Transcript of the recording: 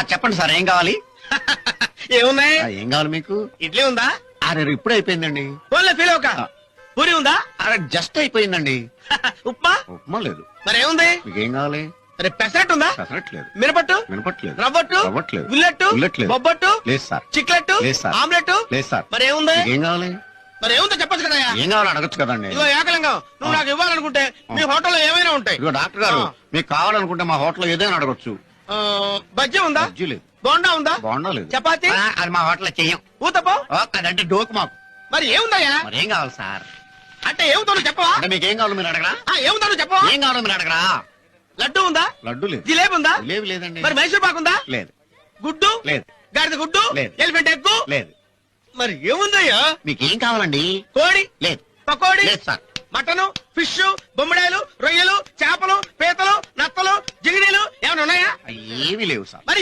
చెప్పండి సార్ ఏం కావాలి? ఏమున్నాయి? ఏం కావాలి మీకు? ఇడ్లీ ఉందా? అరే ఇప్పుడే అయిపోయిందండి. ఫోన్లో ఫీల్ అవక. పూరి ఉందా? అరే జస్ట్ అయిపోయిందండి. ఉప్మా? ఉప్మా లేదు. మరి ఏముంది? మీకేం కావాలి? అరే పెసరట్టు ఉందా? పెసరట్లేదు. మినపట్టు? వినపట్లేదు. రవ్వట్టు? రవ్వట్లేదు. ఉల్లట్టు? ఉల్లట్లేదు. బొబ్బట్టు? లేదు సార్. చిక్లెట్టు? లేదు సార్. ఆమ్లెట్? లేదు సార్. మరి ఏముంది? మీకేం కావాలి? మరి ఏముందో చెప్పచ్చు కదా. ఏం కావాలి అడగచ్చు కదండి. ఇదిగో ఏకలింగం, నువ్వు నాకు ఇవ్వాలనుకుంటే మీ హోటల్లో ఏమైనా ఉంటాయి. ఇదిగో డాక్టర్ గారు, మీకు కావాలనుకుంటే మా హోటల్లో ఏదైనా అడగచ్చు. బజ్జీ ఉందా? బజ్జీ లేదు. బోండా ఉందా? బోండా లేదు. చపాతి? అది మా హోటల్లో చెయ్యం. ఊతపో? అదంటే డోకు మాకు. మరి ఏముందయ్యా? మరి ఏం కావాలి సార్? అంటే ఏముందో నువ్వు చెప్పవా? అంటే మీకేం కావాలో మీరు అడగరా? ఏముందో నువ్వు చెప్పవా? ఏం కావాలో మీరు అడగరా? లడ్డు ఉందా? లడ్డు లేదు. జిలేబీ ఉందా? జిలేబీ లేదండి. మరి మైసూర్ పాకు ఉందా? లేదు. గుడ్డు? లేదు. గాడిద గుడ్డు? లేదు. Elephant egg? లేదు. మరి ఏముందయ్యా? మీకేం కావాలండి? కోడి? లేదు. పకోడి? లేదు సార్. మటను, ఫిష్, బొమ్మడాయలు, రొయ్యలు, చేపలు, పీతలు, నత్తలు, జిగిడీలు ఏమైనా ఉన్నాయా? ఏమీ లేవు సార్. మరి